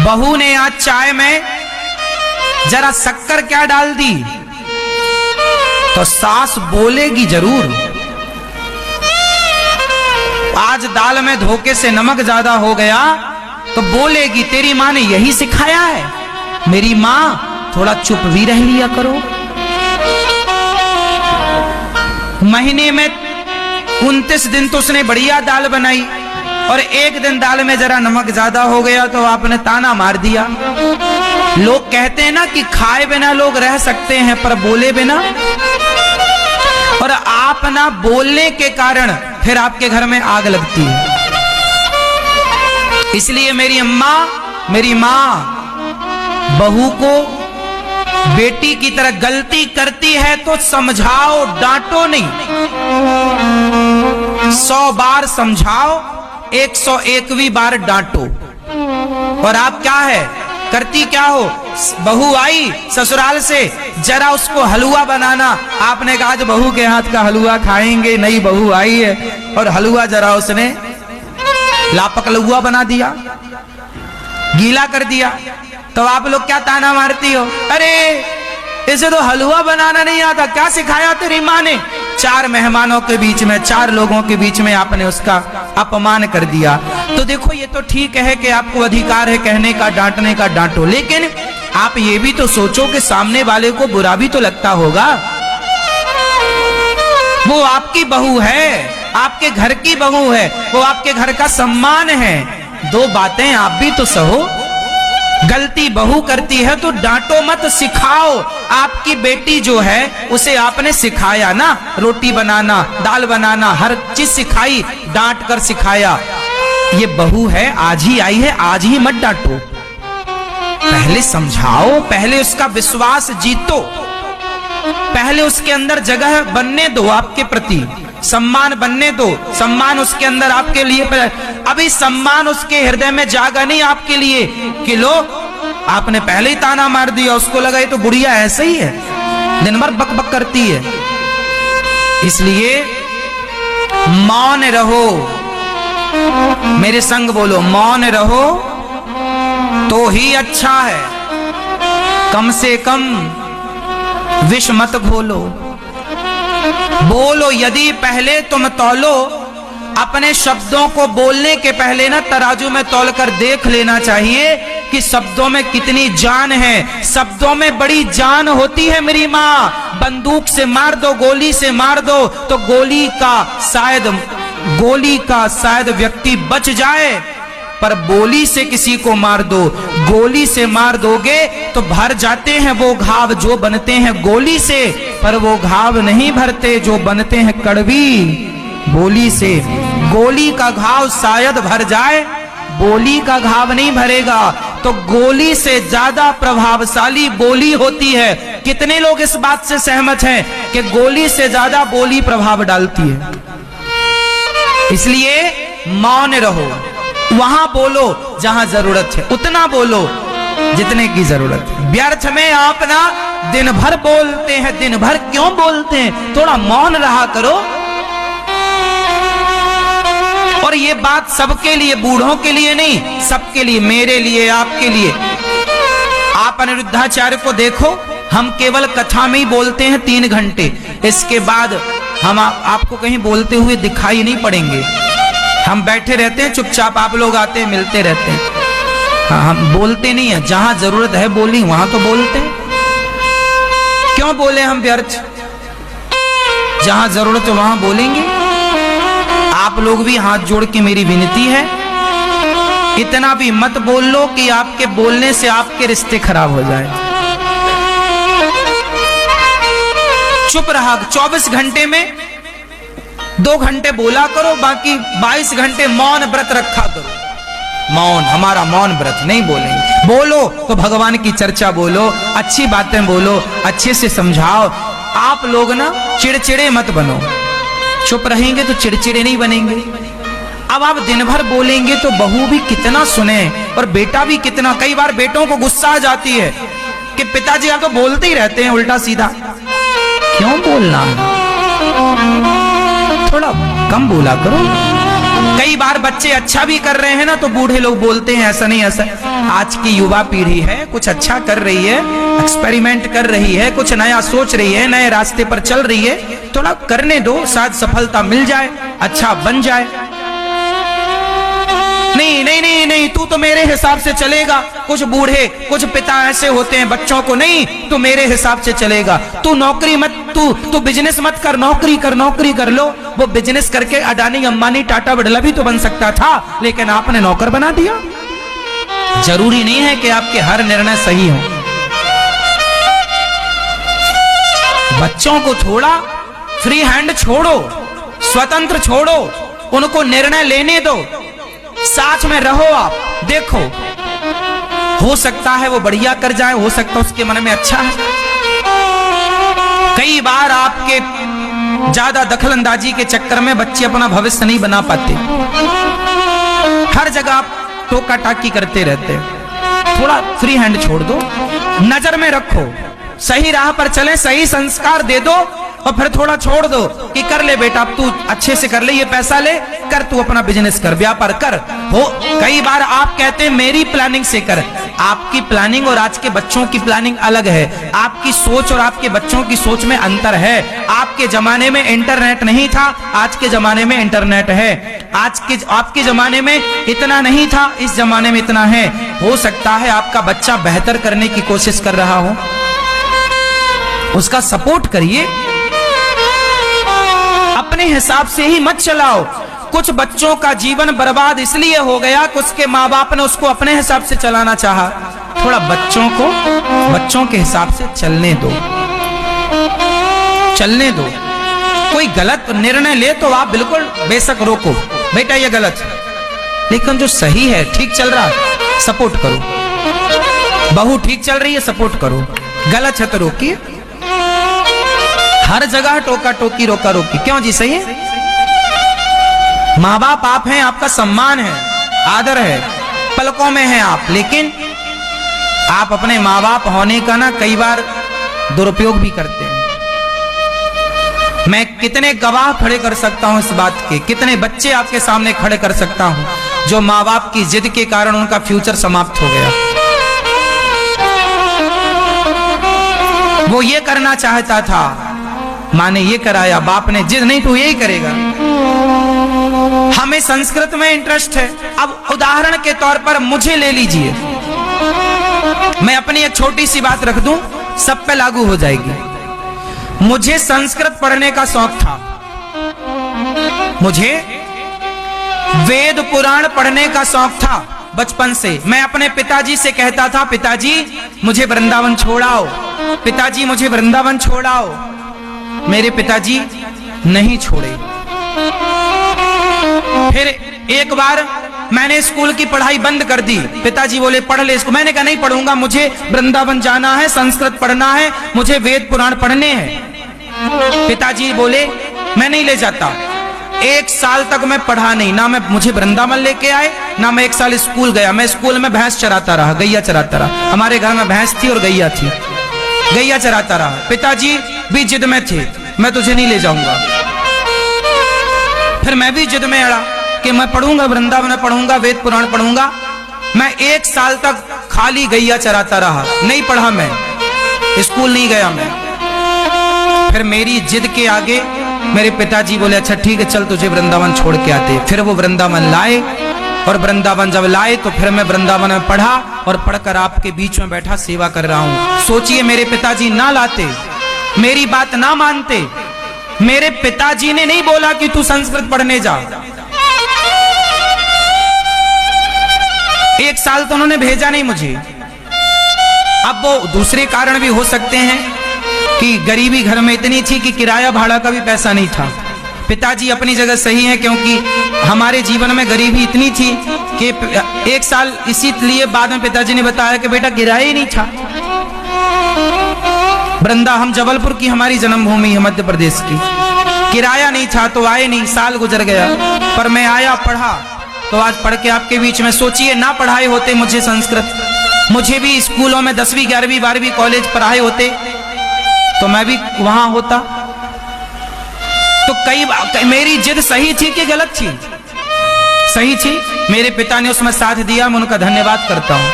बहू ने आज चाय में जरा शक्कर क्या डाल दी तो सास बोलेगी जरूर। आज दाल में धोखे से नमक ज्यादा हो गया तो बोलेगी तेरी माँ ने यही सिखाया है, मेरी माँ थोड़ा चुप भी रह लिया करो। महीने में 29 दिन तो उसने बढ़िया दाल बनाई और एक दिन दाल में जरा नमक ज्यादा हो गया तो आपने ताना मार दिया। लोग कहते हैं ना कि खाए बिना लोग रह सकते हैं पर बोले बिना, और आप ना बोलने के कारण फिर आपके घर में आग लगती है। इसलिए मेरी अम्मा, मेरी माँ बहू को बेटी की तरह गलती करती है तो समझाओ, डांटो नहीं। 100 बार समझाओ, 101वीं बार डांटो। और आप क्या है करती क्या हो, बहू आई ससुराल से, जरा उसको हलवा बनाना। आपने कहा आज बहू के हाथ का हलवा खाएंगे, नई बहू आई है और हलवा जरा उसने लापक लहुआ बना दिया, गीला कर दिया। तो आप लोग क्या ताना मारती हो, अरे इसे तो हलवा बनाना नहीं आता, क्या सिखाया तेरी माँ ने। 4 मेहमानों के बीच में, 4 लोगों के बीच में आपने उसका अपमान कर दिया। तो देखो ये तो ठीक है कि आपको अधिकार है कहने का, डांटने का, डांटो, लेकिन आप ये भी तो सोचो कि सामने वाले को बुरा भी तो लगता होगा। वो आपकी बहू है, आपके घर की बहू है, वो आपके घर का सम्मान है। 2 बातें आप भी तो सहो। गलती बहू करती है तो डांटो मत, सिखाओ। आपकी बेटी जो है उसे आपने सिखाया ना, रोटी बनाना, दाल बनाना, हर चीज सिखाई, डांट कर सिखाया। ये बहू है, आज ही आई है, आज ही मत डांटो, पहले समझाओ, पहले उसका विश्वास जीतो, पहले उसके अंदर जगह बनने दो, आपके प्रति सम्मान बनने दो, सम्मान उसके अंदर आपके लिए। अभी सम्मान उसके हृदय में जागा नहीं आपके लिए कि लो आपने पहले ही ताना मार दिया, उसको लगा ये तो बुढ़िया ऐसे ही है, दिन भर बक बक करती है। इसलिए मौन रहो, मेरे संग बोलो, मौन रहो तो ही अच्छा है। कम से कम विष मत घोलो, बोलो। यदि पहले तुम तौलो, अपने शब्दों को बोलने के पहले ना तराजू में तौल कर देख लेना चाहिए कि शब्दों में कितनी जान है। शब्दों में बड़ी जान होती है मेरी माँ। बंदूक से मार दो, गोली से मार दो तो गोली का शायद व्यक्ति बच जाए, पर बोली से किसी को मार दो, गोली से मार दोगे तो भर जाते हैं वो घाव जो बनते हैं गोली से, पर वो घाव नहीं भरते जो बनते हैं कड़वी बोली से। गोली का घाव शायद भर जाए, बोली का घाव नहीं भरेगा। तो गोली से ज्यादा प्रभावशाली बोली होती है। कितने लोग इस बात से सहमत हैं कि गोली से ज्यादा बोली प्रभाव डालती है। इसलिए मौन रहो, वहां बोलो जहां जरूरत है, उतना बोलो जितने की जरूरत है। व्यर्थ में आप ना दिन भर बोलते हैं, दिन भर क्यों बोलते हैं, थोड़ा मौन रहा करो। और ये बात सबके लिए, बूढ़ों के लिए नहीं, सबके लिए, मेरे लिए, आपके लिए। आप अनिरुद्धाचार्य को देखो, हम केवल कथा में ही बोलते हैं 3 घंटे, इसके बाद हम आपको कहीं बोलते हुए दिखाई नहीं पड़ेंगे। हम बैठे रहते हैं चुपचाप, आप लोग आते हैं, मिलते रहते हैं। हाँ, हम बोलते नहीं है, जहां जरूरत है बोली वहां तो बोलते हैं। क्यों बोले हम व्यर्थ, जहां जरूरत है वहां बोलेंगे। आप लोग भी हाथ जोड़ के मेरी विनती है, इतना भी मत बोल लो कि आपके बोलने से आपके रिश्ते खराब हो जाए। चुप रहा, 24 घंटे में 2 घंटे बोला करो, बाकी 22 घंटे मौन व्रत रखा करो। मौन, हमारा मौन व्रत, नहीं बोलेंगे। बोलो तो भगवान की चर्चा बोलो, अच्छी बातें बोलो, अच्छे से समझाओ। आप लोग ना चिड़चिड़े मत बनो, चुप रहेंगे तो चिड़चिड़े नहीं बनेंगे। अब आप दिन भर बोलेंगे तो बहू भी कितना सुने और बेटा भी कितना। कई बार बेटों को गुस्सा आ जाती है कि पिताजी आप तो बोलते ही रहते हैं उल्टा सीधा, क्यों बोलना, थोड़ा कम बोला करो, कई बार बच्चे अच्छा भी कर रहे हैं ना तो बूढ़े लोग बोलते हैं ऐसा नहीं ऐसा। आज की युवा पीढ़ी है, कुछ अच्छा कर रही है, एक्सपेरिमेंट कर रही है, कुछ नया सोच रही है, नए रास्ते पर चल रही है, थोड़ा करने दो, शायद सफलता मिल जाए, अच्छा बन जाए। नहीं नहीं नहीं नहीं, तू तो मेरे हिसाब से चलेगा। कुछ बूढ़े, कुछ पिता ऐसे होते हैं बच्चों को, नहीं तू मेरे हिसाब से चलेगा, तू नौकरी मत, तू बिजनेस मत कर, नौकरी कर, नौकरी कर लो। वो बिजनेस करके अडानी, अंबानी, टाटा, बिड़ला भी तो बन सकता था, लेकिन आपने नौकर बना दिया। जरूरी नहीं है कि आपके हर निर्णय सही हो। बच्चों को थोड़ा फ्री हैंड छोड़ो, स्वतंत्र छोड़ो, उनको निर्णय लेने दो, साथ में रहो। आप देखो, हो सकता है वो बढ़िया कर जाए, हो सकता है उसके मन में अच्छा है। कई बार आपके ज्यादा दखलंदाजी के चक्कर में बच्चे अपना भविष्य नहीं बना पाते, हर जगह आप टोका टाकी करते रहते। थोड़ा फ्री हैंड छोड़ दो, नजर में रखो, सही राह पर चले, सही संस्कार दे दो, और फिर थोड़ा छोड़ दो कि कर ले बेटा, अब तू अच्छे से कर ले, ये पैसा ले, कर, तू अपना बिजनेस कर, व्यापार कर। हो कई बार आप कहते हैं मेरी प्लानिंग से कर, आपकी प्लानिंग और आज के बच्चों की प्लानिंग अलग है। आपकी सोच और आपके बच्चों की सोच में अंतर है। आपके जमाने में इंटरनेट नहीं था, आज के जमाने में इंटरनेट है। आपके जमाने में इतना नहीं था, इस जमाने में इतना है। हो सकता है आपका बच्चा बेहतर करने की कोशिश कर रहा हो, उसका सपोर्ट करिए, अपने हिसाब से ही मत चलाओ। कुछ बच्चों का जीवन बर्बाद इसलिए हो गया कि उसके माँ बाप ने उसको अपने हिसाब से चलाना चाहा। थोड़ा बच्चों को बच्चों के हिसाब से चलने दो, चलने दो। कोई गलत निर्णय ले तो आप बिल्कुल बेशक रोको, बेटा ये गलत, लेकिन जो सही है, ठीक चल रहा है, सपोर्ट करो। बहू ठीक चल रही है, सपोर्ट करो, गलत है तो रोकिए। हर जगह टोका टोकी, रोका रोकी क्यों जी? सही है, माँ बाप आप हैं, आपका सम्मान है, आदर है, पलकों में हैं आप, लेकिन आप अपने माँ बाप होने का ना कई बार दुरुपयोग भी करते हैं। मैं कितने गवाह खड़े कर सकता हूं इस बात के, कितने बच्चे आपके सामने खड़े कर सकता हूं जो माँ बाप की जिद के कारण उनका फ्यूचर समाप्त हो गया। वो ये करना चाहता था, माँ ने ये कराया, बाप ने जिद, नहीं तू यही करेगा। हमें संस्कृत में इंटरेस्ट है। अब उदाहरण के तौर पर मुझे ले लीजिए, मैं अपनी एक छोटी सी बात रख दूं, सब पे लागू हो जाएगी। मुझे संस्कृत पढ़ने का शौक था, मुझे वेद पुराण पढ़ने का शौक था बचपन से। मैं अपने पिताजी से कहता था, पिताजी मुझे वृंदावन छोड़ाओ, पिताजी मुझे वृंदावन छोड़ाओ। मेरे पिताजी नहीं छोड़े। फिर एक बार मैंने स्कूल की पढ़ाई बंद कर दी, पिताजी बोले पढ़ ले इसको। मैंने कहा नहीं पढ़ूंगा, मुझे वृंदावन जाना है, संस्कृत पढ़ना है, मुझे वेद पुराण पढ़ने हैं। पिताजी बोले मैं नहीं ले जाता। एक साल तक मैं पढ़ा नहीं, ना मैं मुझे वृंदावन लेके आए, ना मैं एक साल स्कूल गया। मैं स्कूल में भैंस चराता रहा, गैया चराता रहा। हमारे घर में भैंस थी और गैया थी, गैया चराता रहा। पिताजी भी जिद में थे, मैं तुझे नहीं ले जाऊंगा। फिर मैं भी जिद में अड़ा कि मैं पढ़ूंगा, वृंदावन पढ़ूंगा, वेद पुराण पढ़ूंगा। मैं एक साल तक खाली गैया चराता रहा, नहीं पढ़ा, मैं स्कूल नहीं गया मैं। फिर मेरी जिद के आगे मेरे पिताजी बोले अच्छा ठीक है चल तुझे वृंदावन छोड़ के आते। फिर वो वृंदावन लाए, और वृंदावन जब लाए तो फिर मैं वृंदावन में पढ़ा, और पढ़कर आपके बीच में बैठा सेवा कर रहा हूं। सोचिए मेरे पिताजी ना लाते, मेरी बात ना मानते, मेरे पिताजी ने नहीं बोला कि तू संस्कृत पढ़ने जा। एक साल तो उन्होंने भेजा नहीं मुझे। अब वो दूसरे कारण भी हो सकते हैं कि गरीबी घर में इतनी थी कि किराया भाड़ा का भी पैसा नहीं था। पिताजी अपनी जगह सही है, क्योंकि हमारे जीवन में गरीबी इतनी थी कि एक साल इसीलिए बाद में पिताजी ने बताया कि बेटा किराया ही नहीं था। हम जबलपुर की हमारी जन्मभूमि है, मध्य प्रदेश की, किराया नहीं था तो आए नहीं, साल गुजर गया। पर मैं आया, पढ़ा, तो आज पढ़ के आपके बीच में। सोचिए ना पढ़ाए होते मुझे संस्कृत, मुझे भी स्कूलों में 10वीं 11वीं 12वीं कॉलेज पढ़ाए होते तो मैं भी वहां होता। तो कई मेरी जिद सही थी कि गलत थी? सही थी, मेरे पिता ने उसमें साथ दिया, मैं उनका धन्यवाद करता हूं।